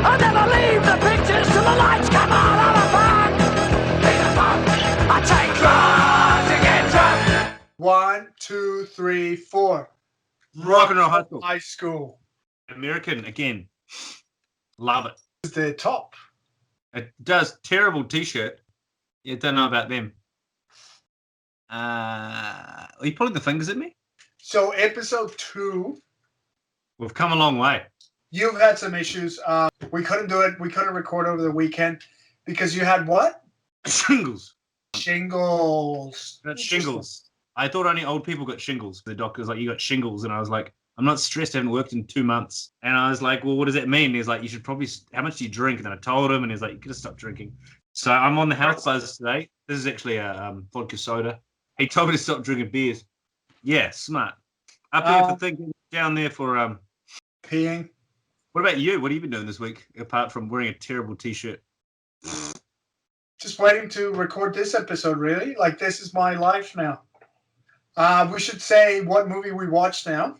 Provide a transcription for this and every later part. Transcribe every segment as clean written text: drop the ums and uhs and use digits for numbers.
I'll never leave the pictures till the lights come on. I'm a punk. Peter Punk. I take drugs to get drunk. 1, 2, 3, 4. Rock and Roll High School. High School. American again. Love it. Is the top. It does. Terrible t-shirt. Yeah, don't know about them. Are you pulling the fingers at me? So episode 2. We've come a long way. You've had some issues. We couldn't do it. We couldn't record over the weekend because you had what? Shingles. Shingles. That's shingles. I thought only old people got shingles. The doctor was like, you got shingles. And I was like, I'm not stressed. I haven't worked in 2 months. And I was like, well, what does that mean? And he's like, you should probably, how much do you drink? And then I told him, and he's like, you could have stopped drinking. So I'm on the health buzz today. This is actually a vodka soda. He told me to stop drinking beers. Yeah, smart. Up there for thinking, down there for peeing. What about you? What have you been doing this week, apart from wearing a terrible t-shirt? Just waiting to record this episode, really. Like, this is my life now. We should say what movie we watched now.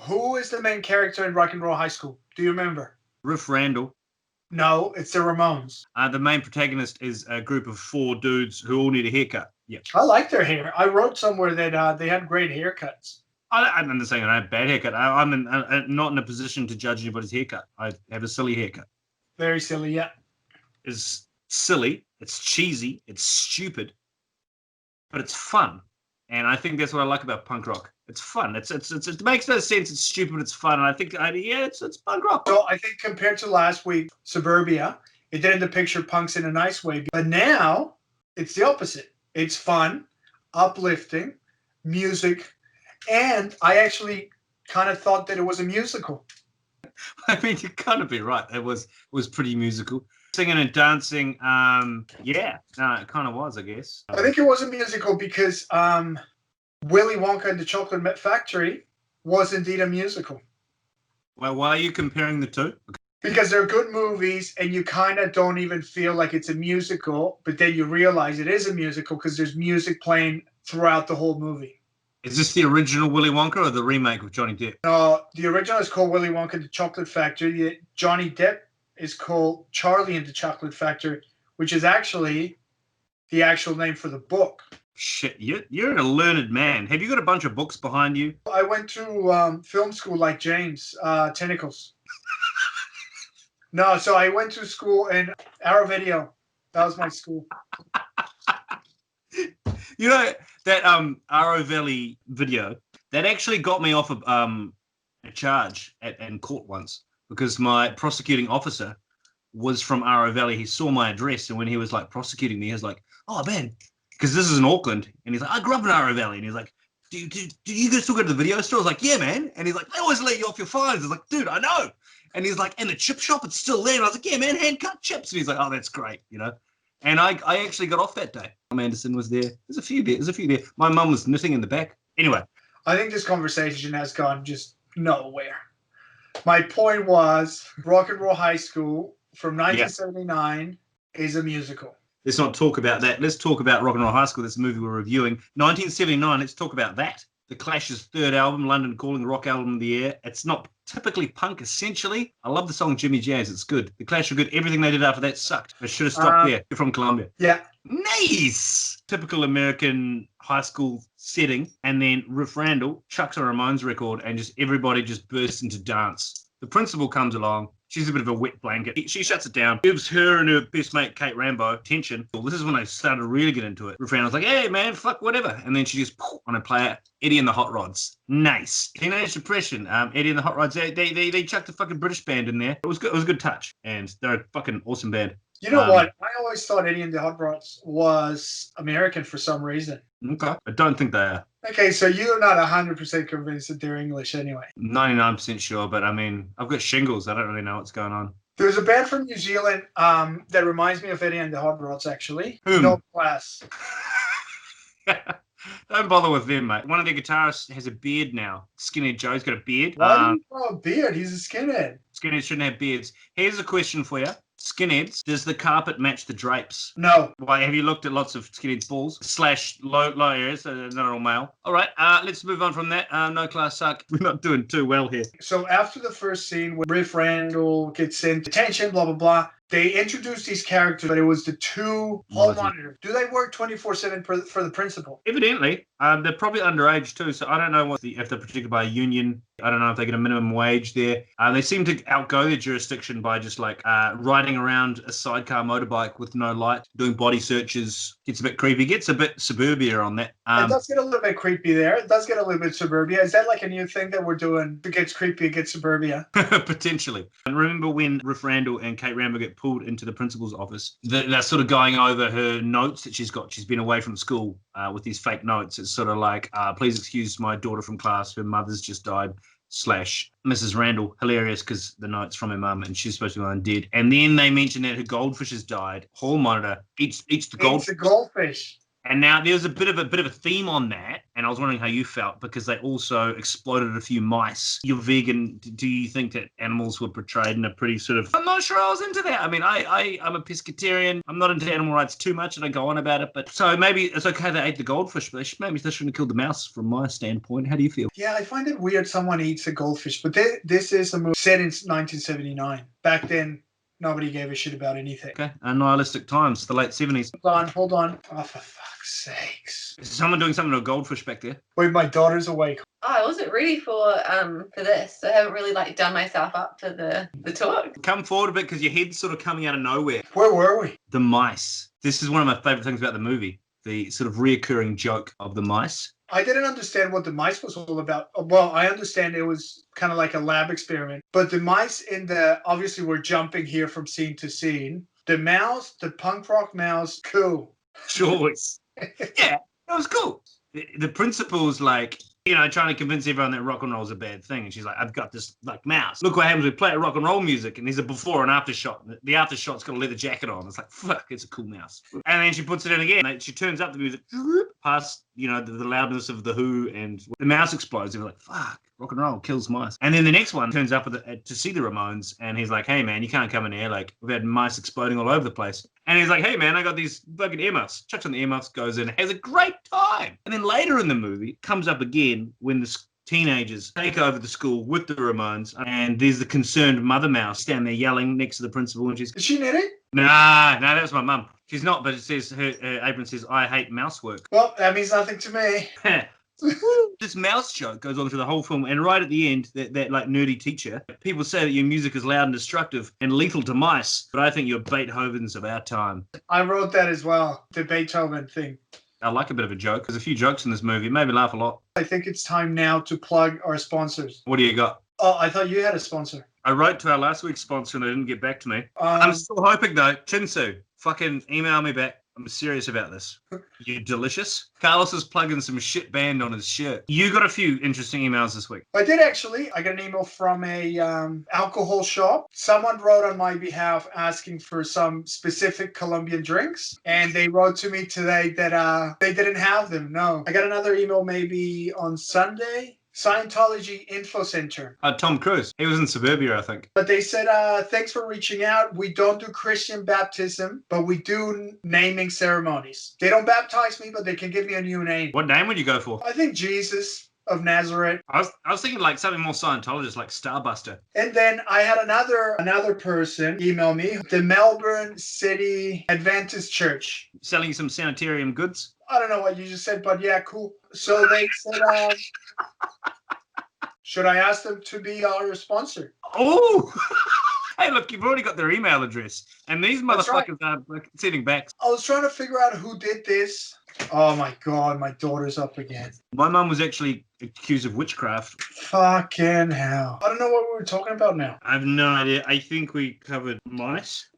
Who is the main character in Rock and Roll High School? Do you remember? Riff Randall. No, it's the Ramones. The main protagonist is a group of 4 dudes who all need a haircut. Yeah. I like their hair. I wrote somewhere that they had great haircuts. I'm not saying I have a bad haircut. I'm not in a position to judge anybody's haircut. I have a silly haircut. Very silly, yeah. It's silly. It's cheesy. It's stupid. But it's fun. And I think that's what I like about punk rock. It's fun. It makes no sense. It's stupid, but it's fun. And I think, it's punk rock. So I think compared to last week, Suburbia, it didn't depict punks in a nice way. But now, it's the opposite. It's fun, uplifting, music, and I actually kind of thought that it was a musical. I mean, you kind of be right. It was pretty musical. Singing and dancing, it kind of was, I guess. I think it was a musical because Willy Wonka and the Chocolate Factory was indeed a musical. Well, why are you comparing the two? Because they're good movies, and you kind of don't even feel like it's a musical, but then you realize it is a musical because there's music playing throughout the whole movie. Is this the original Willy Wonka or the remake with Johnny Depp? No, the original is called Willy Wonka and the Chocolate Factory. Johnny Depp is called Charlie and the Chocolate Factory, which is actually the actual name for the book. Shit, you're a learned man. Have you got a bunch of books behind you? I went to film school like James, Tentacles. No, so I went to school in Arrow Video. That was my school. You know, that Arrow Valley video, that actually got me off of a charge in court once because my prosecuting officer was from Arrow Valley. He saw my address, and when he was like prosecuting me, he was like, oh man, because this is in Auckland, and he's like, I grew up in Arrow Valley, and he's like, do you guys still go to the video store? I was like, yeah, man. And he's like, they always let you off your fines. I was like, dude, I know. And he's like, and the chip shop, it's still there. And I was like, yeah, man, hand cut chips. And he's like, oh, that's great, you know. And I actually got off that day. Tom Anderson was there. There's a few there. My mum was knitting in the back. Anyway. I think this conversation has gone just nowhere. My point was Rock and Roll High School from 1979 is a musical. Let's not talk about that. Let's talk about Rock and Roll High School. That's the movie we're reviewing. 1979, let's talk about that. The Clash's 3rd album, London Calling, rock album of the year. It's not typically punk, essentially. I love the song Jimmy Jazz. It's good. The Clash are good. Everything they did after that sucked. I should have stopped there. You're from Columbia. Yeah. Nice! Typical American high school setting. And then Riff Randall chucks a Ramones record and just everybody just bursts into dance. The principal comes along. She's a bit of a wet blanket. She shuts it down, gives her and her best mate, Kate Rambo, attention. Well, this is when they started to really get into it. Riff Randall's like, hey, man, fuck, whatever. And then she just, on a player, Eddie and the Hot Rods. Nice. Teenage Depression, Eddie and the Hot Rods, they chucked a fucking British band in there. It was good. It was a good touch. And they're a fucking awesome band. You know what? I always thought Eddie and the Hot Rods was American for some reason. Okay. I don't think they are. Okay, so you're not 100% convinced that they're English anyway. 99% sure, but I mean, I've got shingles. I don't really know what's going on. There's a band from New Zealand that reminds me of Eddie and the Hot Rods, actually. Whom? No Class. Don't bother with them, mate. One of their guitarists has a beard now. Skinhead Joe's got a beard. Why do you call a beard? He's a skinhead. Skinheads shouldn't have beards. Here's a question for you. Skinheads, does the carpet match the drapes? No. Why, have you looked at lots of skinheads' balls? / low areas, so they're not all male. All right, let's move on from that. No class suck. We're not doing too well here. So after the first scene where Riff Randall gets sent detention, blah, blah, blah, they introduced these characters, but it was the two hall monitors. Do they work 24/7 for the principal? Evidently. They're probably underage too, so I don't know if they're protected by a union. I don't know if they get a minimum wage there. They seem to outgo their jurisdiction by just like riding around a sidecar motorbike with no light, doing body searches. Gets a bit creepy. Gets a bit suburbia on that. It does get a little bit creepy there. It does get a little bit suburbia. Is that like a new thing that we're doing? If it gets creepy, it gets suburbia. Potentially. And remember when Riff Randall and Kate Rambo get pulled into the principal's office? They're sort of going over her notes that she's got. She's been away from school with these fake notes. It's sort of like, please excuse my daughter from class. Her mother's just died. / Mrs. Randall. Hilarious because the note's from her mum and she's supposed to be dead. And then they mention that her goldfish has died. Hall monitor eats the goldfish. It's a goldfish. And now there's a bit of a theme on that, and I was wondering how you felt because they also exploded a few mice. You're vegan. Do you think that animals were portrayed in a pretty sort of? I'm not sure I was into that. I mean, I'm a pescatarian. I'm not into animal rights too much, and I go on about it. But so maybe it's okay they ate the goldfish, but maybe they shouldn't have killed the mouse. From my standpoint, how do you feel? Yeah, I find it weird someone eats a goldfish, but this is a movie set in 1979. Back then, nobody gave a shit about anything. Okay, nihilistic times, the late 70s. Hold on. Oh, for fuck's sakes. Is someone doing something to a goldfish back there? Wait, my daughter's awake. Oh, I wasn't ready for this. I haven't really done myself up for the talk. Come forward a bit because your head's sort of coming out of nowhere. Where were we? The mice. This is one of my favorite things about the movie. The sort of reoccurring joke of the mice. I didn't understand what the mice was all about. Well, I understand it was kind of like a lab experiment. But the mice obviously we're jumping here from scene to scene. The mouse, the punk rock mouse, cool. Sure. Yeah, that was cool. The principal's like, trying to convince everyone that rock and roll is a bad thing. And she's like, I've got this mouse. Look what happens when we play rock and roll music. And there's a before and after shot. The after shot's got a leather jacket on. It's like, fuck, it's a cool mouse. And then she puts it in again. She turns up the music past, the loudness of the Who, and the mouse explodes. They're like, fuck, rock and roll kills mice. And then the next one turns up to see the Ramones. And he's like, hey, man, you can't come in here. Like, we've had mice exploding all over the place. And he's like, hey, man, I got these fucking earmuffs. Chucks on the earmuffs, goes in, has a great time. And then later in the movie, it comes up again when the teenagers take over the school with the Ramones. And there's the concerned mother mouse standing there yelling next to the principal. And she's, Is she knitting? Nah, that was my mum. She's not, but it says, her apron says, I hate mousework. Well, that means nothing to me. This mouse joke goes on through the whole film, and right at the end, that nerdy teacher, people say that your music is loud and destructive and lethal to mice, but I think you're Beethovens of our time. I wrote that as well, the Beethoven thing. I like a bit of a joke. There's a few jokes in this movie. It made me laugh a lot. I think it's time now to plug our sponsors. What do you got? Oh, I thought you had a sponsor. I wrote to our last week's sponsor and they didn't get back to me. I'm still hoping though. Chinsu, fucking email me back. I'm serious about this. You delicious. Carlos is plugging some shit band on his shirt. You got a few interesting emails this week. I did actually. I got an email from a alcohol shop. Someone wrote on my behalf asking for some specific Colombian drinks. And they wrote to me today that they didn't have them. No. I got another email maybe on Sunday. Scientology Info Center. Tom Cruise. He was in Suburbia, I think. But they said, thanks for reaching out. We don't do Christian baptism, but we do naming ceremonies. They don't baptize me, but they can give me a new name. What name would you go for? I think Jesus of Nazareth. I was thinking like something more Scientologist, like Starbuster. And then I had another person email me, the Melbourne City Adventist Church. Selling you some sanitarium goods? I don't know what you just said, but yeah, cool. So they said, should I ask them to be our sponsor? Oh! Hey, look, you've already got their email address. And these motherfuckers are sitting back. I was trying to figure out who did this. Oh my God, my daughter's up again. My mum was actually accused of witchcraft. Fucking hell. I don't know what we were talking about now. I have no idea. I think we covered mice.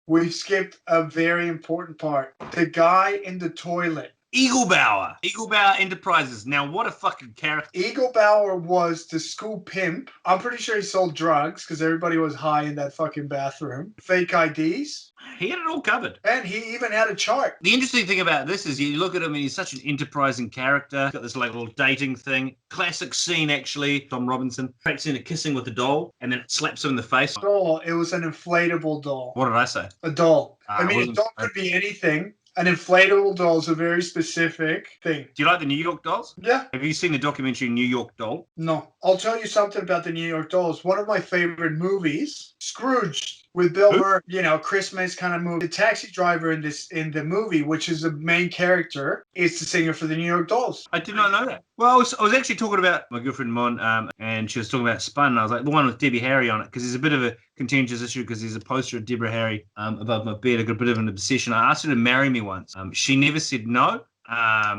We've skipped a very important part. The guy in the toilet. Eaglebauer. Eaglebauer Enterprises. Now, what a fucking character. Eagle Bauer was the school pimp. I'm pretty sure he sold drugs because everybody was high in that fucking bathroom. Fake IDs. He had it all covered. And he even had a chart. The interesting thing about this is you look at him and he's such an enterprising character. He's got this like little dating thing. Classic scene, actually. Tom Robinson cracks into kissing with the doll and then it slaps him in the face. Doll. It was an inflatable doll. What did I say? A doll. Ah, I mean, a doll could be anything. An inflatable doll is a very specific thing. Do you like the New York Dolls? Yeah. Have you seen the documentary New York Doll? No. I'll tell you something about the New York Dolls. One of my favorite movies, Scrooge, with Bill Murray, you know, Christmas kind of movie. The taxi driver in the movie, which is the main character, is the singer for the New York Dolls. I did not know that. Well, I was actually talking about my girlfriend Mon, and she was talking about Spun, and I was like, the one with Debbie Harry on it, because there's a bit of a contentious issue, because there's a poster of Deborah Harry above my bed. I got a bit of an obsession. I asked her to marry me once. She never said no.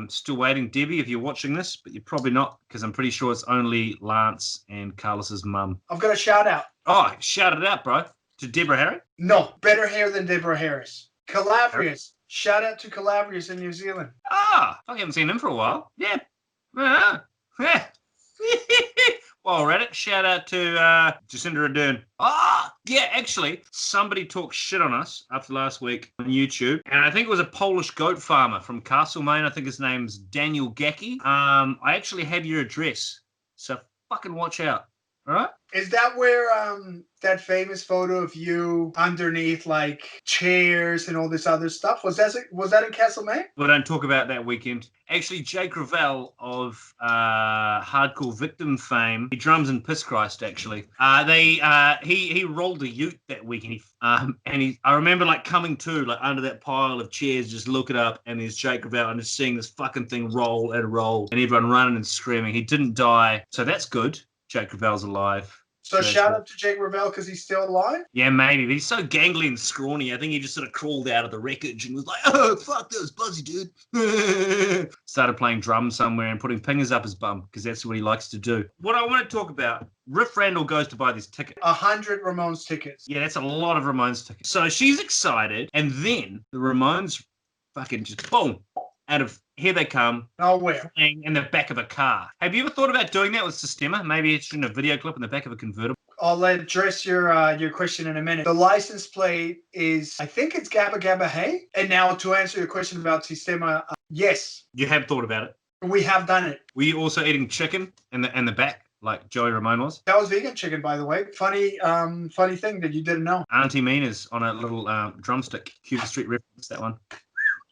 Still waiting, Debbie, if you're watching this, but you're probably not, because I'm pretty sure it's only Lance and Carlos's mum. I've got a shout out. Oh, shout it out, bro. To Deborah Harry? No, better hair than Deborah Harris. Calabrius. Shout out to Calabrius in New Zealand. Ah, I haven't seen him for a while. Yeah. Yeah. While we're at it, shout out to Jacinda Ardern. Ah, yeah, actually, somebody talked shit on us after last week on YouTube, and I think it was a Polish goat farmer from Castlemaine. I think his name's Daniel Gacki. I actually have your address, so fucking watch out. All right? Is that where that famous photo of you underneath like chairs and all this other stuff was that in Castlemaine? We don't talk about that weekend. Actually, Jake Ravel of Hardcore Victim fame, he drums in Piss Christ. Actually, he rolled a ute that weekend. I remember like coming to like under that pile of chairs, just looking up, and there's Jake Ravel, and just seeing this fucking thing roll and roll, and everyone running and screaming. He didn't die, so that's good. Jake Ravel's alive. So shout out to Jake Ravel because he's still alive? Yeah, maybe. But he's so gangly and scrawny. I think he just sort of crawled out of the wreckage and was like, oh, fuck, that was Buzzy, dude. Started playing drums somewhere and putting fingers up his bum because that's what he likes to do. What I want to talk about, Riff Randall goes to buy this ticket. 100 Ramones tickets. Yeah, that's a lot of Ramones tickets. So she's excited, and then the Ramones fucking just boom, out of here they come. Nowhere. In the back of a car. Have you ever thought about doing that with Sistema? Maybe it's in a video clip in the back of a convertible. I'll address your question in a minute. The license plate is, I think it's Gabba Gabba Hey. And now to answer your question about Sistema, yes. You have thought about it. We have done it. Were you also eating chicken in the back, like Joey Ramone was? That was vegan chicken, by the way. Funny thing that you didn't know. Auntie Mina's on a little drumstick. Cuba Street reference, that one.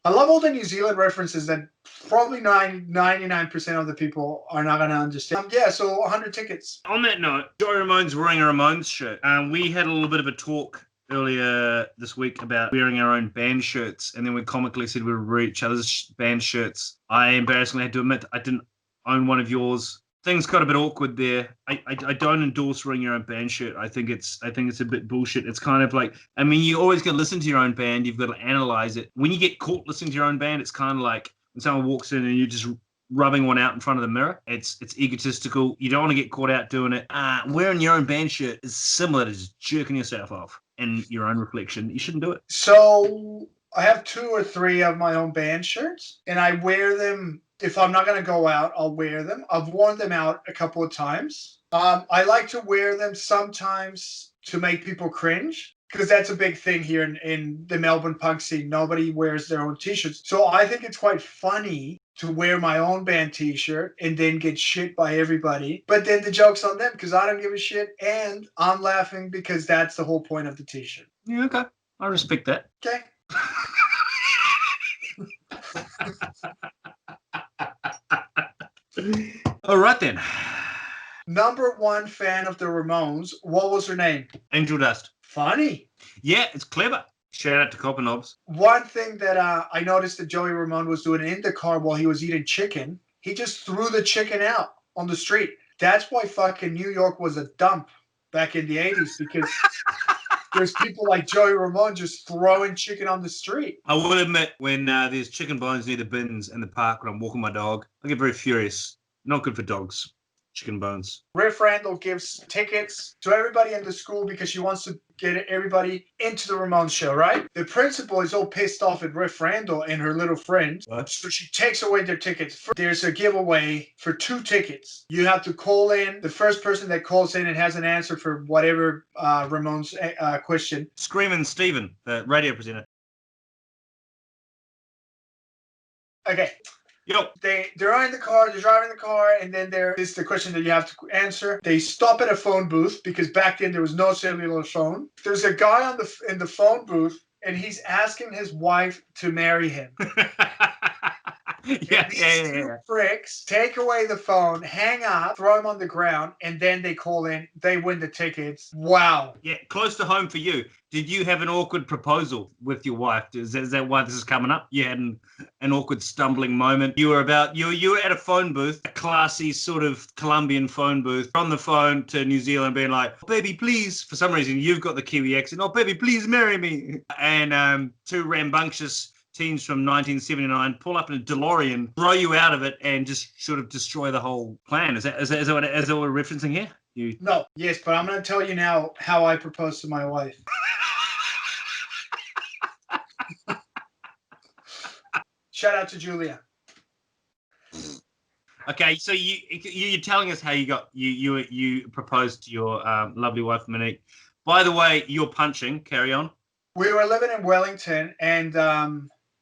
I love all the New Zealand references that probably 99% of the people are not going to understand. Yeah, so 100 tickets. On that note, Joey Ramone's wearing a Ramones shirt. We had a little bit of a talk earlier this week about wearing our own band shirts, and then we comically said we would wear each other's band shirts. I embarrassingly had to admit I didn't own one of yours. Things got a bit awkward there. I don't endorse wearing your own band shirt. I think it's a bit bullshit. It's kind of like, I mean, you always got to listen to your own band. You've got to analyze it. When you get caught listening to your own band, it's kind of like when someone walks in and you're just rubbing one out in front of the mirror. It's egotistical. You don't want to get caught out doing it. Wearing your own band shirt is similar to just jerking yourself off in your own reflection. You shouldn't do it. So I have 2 or 3 of my own band shirts, and I wear them. If I'm not going to go out, I'll wear them. I've worn them out a couple of times. I like to wear them sometimes to make people cringe, because that's a big thing here in the Melbourne punk scene. Nobody wears their own T-shirts. So I think it's quite funny to wear my own band T-shirt and then get shit by everybody. But then the joke's on them because I don't give a shit, and I'm laughing because that's the whole point of the T-shirt. Yeah, okay. I respect that. Okay. All right then. Number 1 fan of the Ramones. What was her name? Angel Dust. Funny. Yeah, it's clever. Shout out to Copper Knobs. One thing that I noticed that Joey Ramone was doing in the car while he was eating chicken, he just threw the chicken out on the street. That's why fucking New York was a dump back in the 80s, because there's people like Joey Ramone just throwing chicken on the street. I will admit, when there's chicken bones near the bins in the park when I'm walking my dog, I get very furious. Not good for dogs. chicken bones. Riff Randall gives tickets to everybody in the school because she wants to get everybody into the Ramones show, right? The principal is all pissed off at Riff Randall and her little friend. What? So she takes away their tickets. There's a giveaway for 2 tickets. You have to call in. The first person that calls in and has an answer for whatever Ramones question. Screaming Steven, the radio presenter. Okay. Yo. They're in the car, they're driving the car, and then there is the question that you have to answer. They stop at a phone booth because back then there was no cellular phone. There's a guy in the phone booth, and he's asking his wife to marry him. yeah. Pricks take away the phone, hang up, throw him on the ground, and then they call in. They win the tickets. Wow. Yeah, close to home for you. Did you have an awkward proposal with your wife? Is that why this is coming up? You had an awkward stumbling moment. You were at a phone booth, a classy sort of Colombian phone booth, on the phone to New Zealand, being like, oh, "Baby, please." For some reason, you've got the Kiwi accent. "Oh, baby, please marry me." And 2 rambunctious teens from 1979 pull up in a DeLorean, throw you out of it, and just sort of destroy the whole plan. Is that what we're referencing here? No, yes, but I'm going to tell you now how I proposed to my wife. Shout out to Julia. Okay, so you're telling us how you proposed to your lovely wife Monique. By the way, you're punching. Carry on. We were living in Wellington, and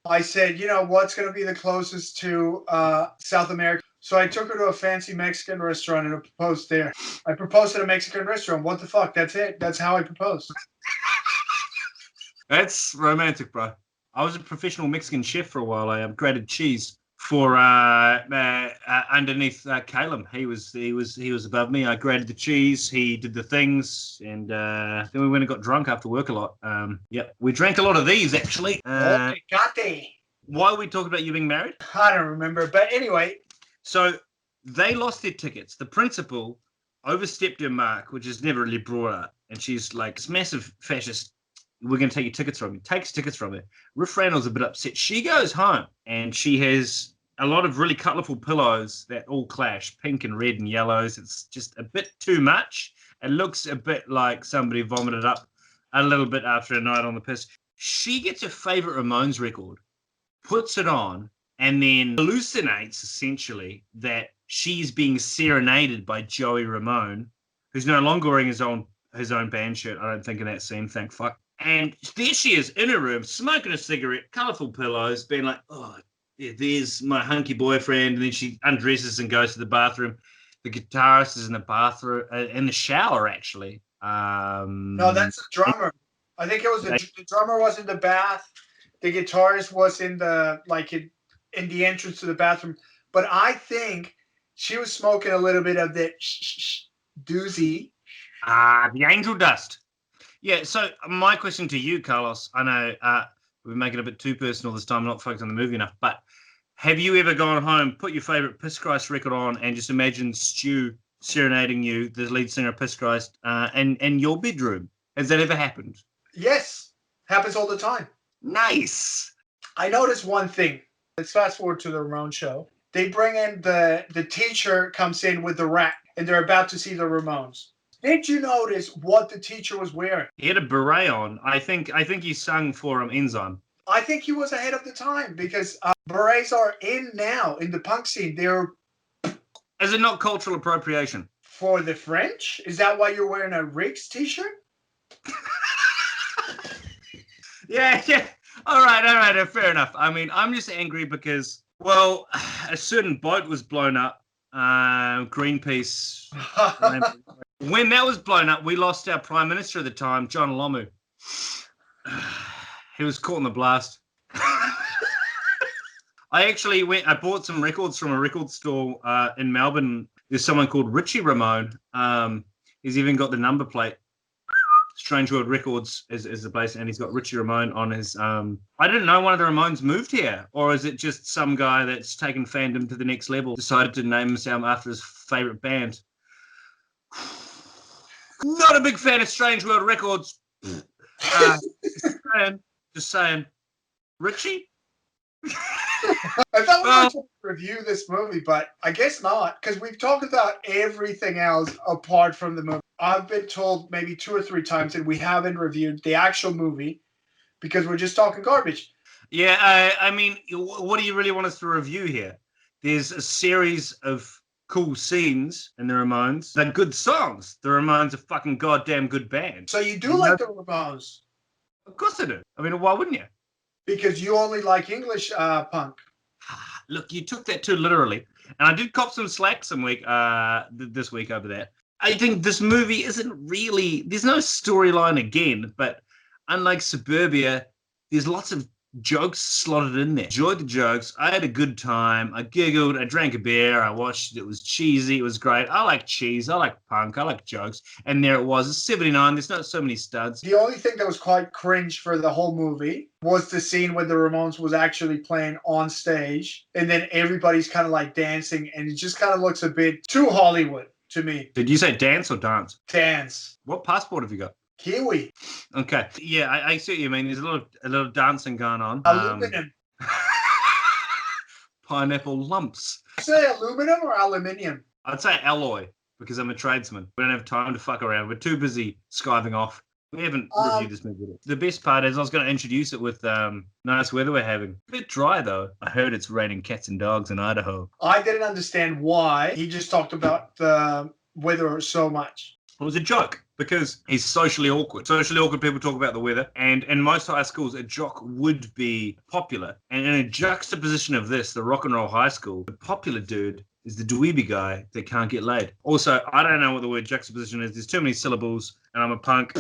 I said, you know, what's going to be the closest to South America? So I took her to a fancy Mexican restaurant and I proposed there. I proposed at a Mexican restaurant. What the fuck? That's it. That's how I proposed. That's romantic, bro. I was a professional Mexican chef for a while. I grated cheese for underneath Caleb. He was above me. I grated the cheese. He did the things, and then we went and got drunk after work a lot. Yep, we drank a lot of these actually. Why are we talking about you being married? I don't remember, but anyway. So they lost their tickets. The principal overstepped her mark, which is never really brought up, and she's like, "This massive fascist. We're going to take your tickets from you." Takes tickets from her. Riff Randall's a bit upset. She goes home, and she has a lot of really colourful pillows that all clash, pink and red and yellows. It's just a bit too much. It looks a bit like somebody vomited up a little bit after a night on the piss. She gets her favourite Ramones record, puts it on, and then hallucinates, essentially, that she's being serenaded by Joey Ramone, who's no longer wearing his own band shirt, I don't think, in that scene, thank fuck. And there she is in her room, smoking a cigarette, colourful pillows, being like, "Oh, yeah, there's my hunky boyfriend." And then she undresses and goes to the bathroom. The guitarist is in the bathroom, in the shower, actually. No, that's the drummer. I think it was the drummer was in the bath. The guitarist was in the in the entrance to the bathroom. But I think she was smoking a little bit of the doozy. The angel dust. Yeah, so my question to you, Carlos, I know we're making it a bit too personal this time, not focused on the movie enough, but have you ever gone home, put your favourite Piss Christ record on, and just imagine Stu serenading you, the lead singer of Piss Christ, in your bedroom? Has that ever happened? Yes, happens all the time. Nice. I noticed one thing. Let's fast forward to the Ramones show. They bring in the teacher comes in with the rack, and they're about to see the Ramones. Did you notice what the teacher was wearing? He had a beret on. I think he sung for Enzyme. I think he was ahead of the time because berets are in now in the punk scene. They're. Is it not cultural appropriation? For the French? Is that why you're wearing a Riggs t-shirt? Yeah. All right. Fair enough. I mean, I'm just angry because, well, a certain boat was blown up. Greenpeace. When that was blown up, we lost our Prime Minister at the time, John Lomu. He was caught in the blast. I bought some records from a record store in Melbourne. There's someone called Richie Ramone. He's even got the number plate. Strange World Records is the place, and he's got Richie Ramone on his. I didn't know one of the Ramones moved here, or is it just some guy that's taken fandom to the next level, decided to name himself after his favourite band? Not a big fan of Strange World Records. Just saying. Richie? I thought we Well- were going to review this movie, but I guess not, because we've talked about everything else apart from the movie. I've been told maybe 2 or 3 times that we haven't reviewed the actual movie because we're just talking garbage. Yeah, I mean, what do you really want us to review here? There's a series of cool scenes in the Ramones. They're good songs. The Ramones are fucking goddamn good band. So you do like the Ramones Of course I do. I mean, why wouldn't you? because you only like English punk. Look, you took that too literally, and I did cop some slack this week over that. I think this movie isn't really. There's no storyline again, but unlike Suburbia, there's lots of jokes slotted in there. Enjoyed the jokes. I had a good time. I giggled. I drank a beer. I watched it. It was cheesy. It was great. I like cheese. I like punk. I like jokes. And there it was. It's 79. There's not so many studs. The only thing that was quite cringe for the whole movie was the scene where the Ramones was actually playing on stage, and then everybody's kind of like dancing, and it just kind of looks a bit too Hollywood to me. Did you say dance or dance? Dance. What passport have you got? Kiwi. Okay. Yeah, I see what you mean. There's a lot of dancing going on. Aluminum. Pineapple lumps. Say aluminum or aluminium? I'd say alloy because I'm a tradesman. We don't have time to fuck around. We're too busy skiving off. We haven't reviewed this movie yet. The best part is I was going to introduce it with nice weather we're having. A bit dry, though. I heard it's raining cats and dogs in Idaho. I didn't understand why he just talked about the weather so much. It was a joke because he's socially awkward. Socially awkward people talk about the weather. And in most high schools, a jock would be popular. And in a juxtaposition of this, the rock and roll high school, the popular dude is the dweeby guy that can't get laid. Also, I don't know what the word juxtaposition is. There's too many syllables, and I'm a punk.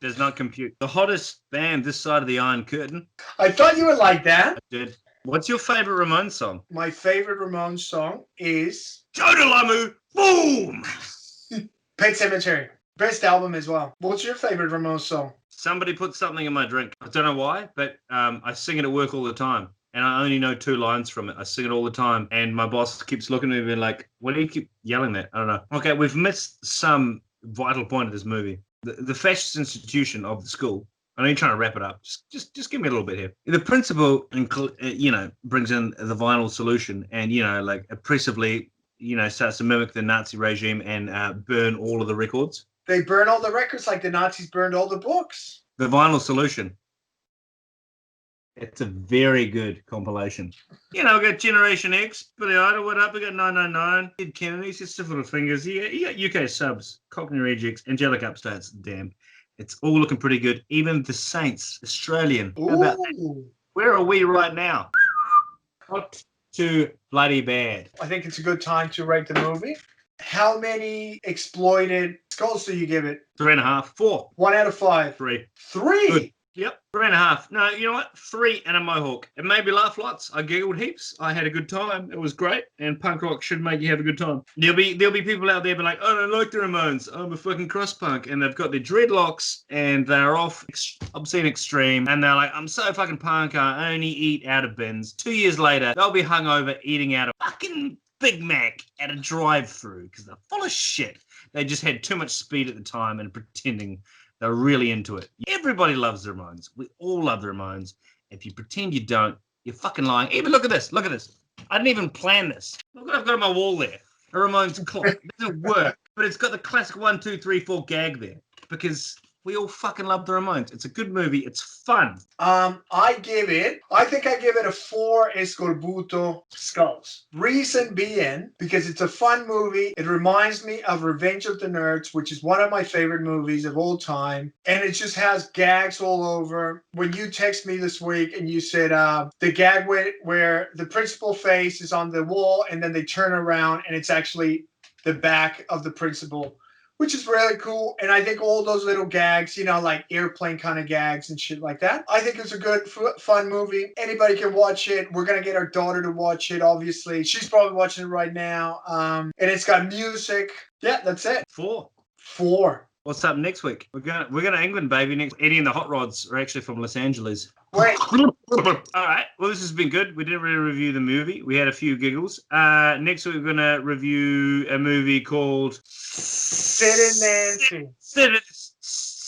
Does not compute. The hottest band this side of the Iron Curtain. I thought you were like that. I did. What's your favorite Ramones song? My favorite Ramones song is Jodalamu, boom! Pet Cemetery. Best album as well. What's your favorite Ramones song? Somebody put something in my drink. I don't know why, but I sing it at work all the time. And I only know 2 lines from it. I sing it all the time. And my boss keeps looking at me and being like, what do you keep yelling that? I don't know. Okay, we've missed some vital point of this movie. The fascist institution of the school. I know you're trying to wrap it up. Just give me a little bit here. The principal, brings in the vinyl solution and, like oppressively, starts to mimic the Nazi regime and burn all of the records. They burn all the records like the Nazis burned all the books. The vinyl solution. It's a very good compilation. We got Generation X, Billy Idol, what up? We got 999, Ed Kennedy's, his stiff little fingers. You got UK Subs, Cockney Rejects, Angelic Upstarts. Damn. It's all looking pretty good. Even the Saints, Australian. How about that? Ooh. Where are we right now? Not too bloody bad. I think it's a good time to rate the movie. How many exploited skulls do you give it? 3.5, 4, 1 out of 5. 3. 3? Good. Yep, 3.5. No, you know what? 3 and a mohawk. It made me laugh lots. I giggled heaps. I had a good time. It was great. And punk rock should make you have a good time. There'll be people out there be like, oh, I don't like the Ramones. I'm a fucking cross punk. And they've got their dreadlocks and they're off obscene extreme. And they're like, I'm so fucking punk. I only eat out of bins. 2 years later, they'll be hungover eating out of fucking Big Mac at a drive-through because they're full of shit. They just had too much speed at the time and pretending they're really into it. Everybody loves the Ramones. We all love the Ramones. If you pretend you don't, you're fucking lying. Even look at this. Look at this. I didn't even plan this. Look what I've got on my wall there. A Ramones clock. It doesn't work, but it's got the classic 1, 2, 3, 4 gag there because we all fucking love the Ramones. It's a good movie. It's fun. I think I give it a 4 escorbuto skulls. Reason being, because it's a fun movie. It reminds me of Revenge of the Nerds, which is one of my favorite movies of all time. And it just has gags all over. When you text me this week and you said the gag where the principal face is on the wall and then they turn around and it's actually the back of the principal, which is really cool. And I think all those little gags, like airplane kind of gags and shit like that. I think it's a good, fun movie. Anybody can watch it. We're going to get our daughter to watch it, obviously. She's probably watching it right now. And it's got music. Yeah, that's it. 4. 4. What's up next week? We're going to England, baby. Next, Eddie and the Hot Rods are actually from Los Angeles. Wait. All right. Well, this has been good. We didn't really review the movie. We had a few giggles. Next week, we're going to review a movie called Sid and Nancy. Sid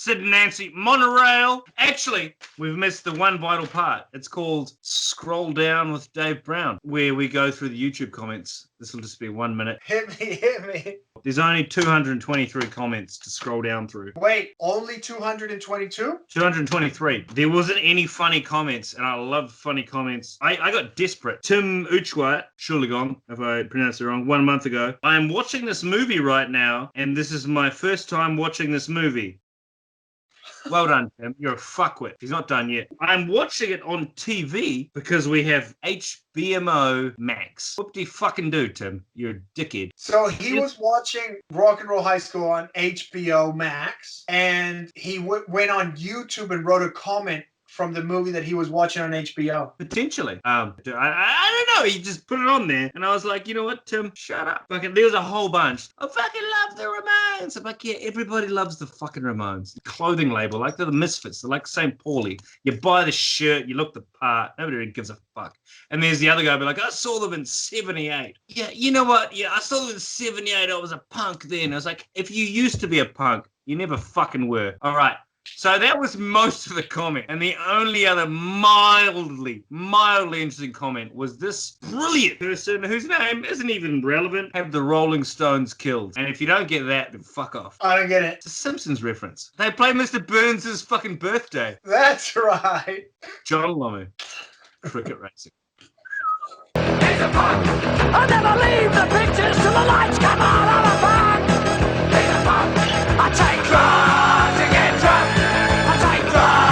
Sid and Nancy Monorail. Actually, we've missed the one vital part. It's called Scroll Down with Dave Brown, where we go through the YouTube comments. This will just be 1 minute. Hit me. There's only 223 comments to scroll down through. Wait, only 222? 223. There wasn't any funny comments, and I love funny comments. I got desperate. Tim Uchwa, Shuligon, if I pronounced it wrong, 1 month ago. I am watching this movie right now, and this is my first time watching this movie. Well done, Tim. You're a fuckwit. He's not done yet. I'm watching it on TV because we have HBO Max. What do you fucking do, Tim? You're a dickhead. So he was watching Rock and Roll High School on HBO Max, and he went on YouTube and wrote a comment from the movie that he was watching on HBO. Potentially. I don't know. He just put it on there, and I was like, you know what, Tim? Shut up. Fucking, there was a whole bunch. I fucking love the Ramones. I'm like, yeah, everybody loves the fucking Ramones. The clothing label, like they're the Misfits. They're like St. Pauli. You buy the shirt, you look the part. Nobody really gives a fuck. And there's the other guy be like, I saw them in 78. Yeah, you know what? Yeah, I saw them in 78. I was a punk then. I was like, if you used to be a punk, you never fucking were. All right. So that was most of the comment. And the only other mildly interesting comment was this brilliant person whose name isn't even relevant, have the Rolling Stones killed. And if you don't get that, then fuck off. I don't get it. It's a Simpsons reference. They play Mr. Burns' fucking birthday. That's right. John Lomu. Cricket racing. He's a punk. I'll never leave the pictures till the lights come on. I'm a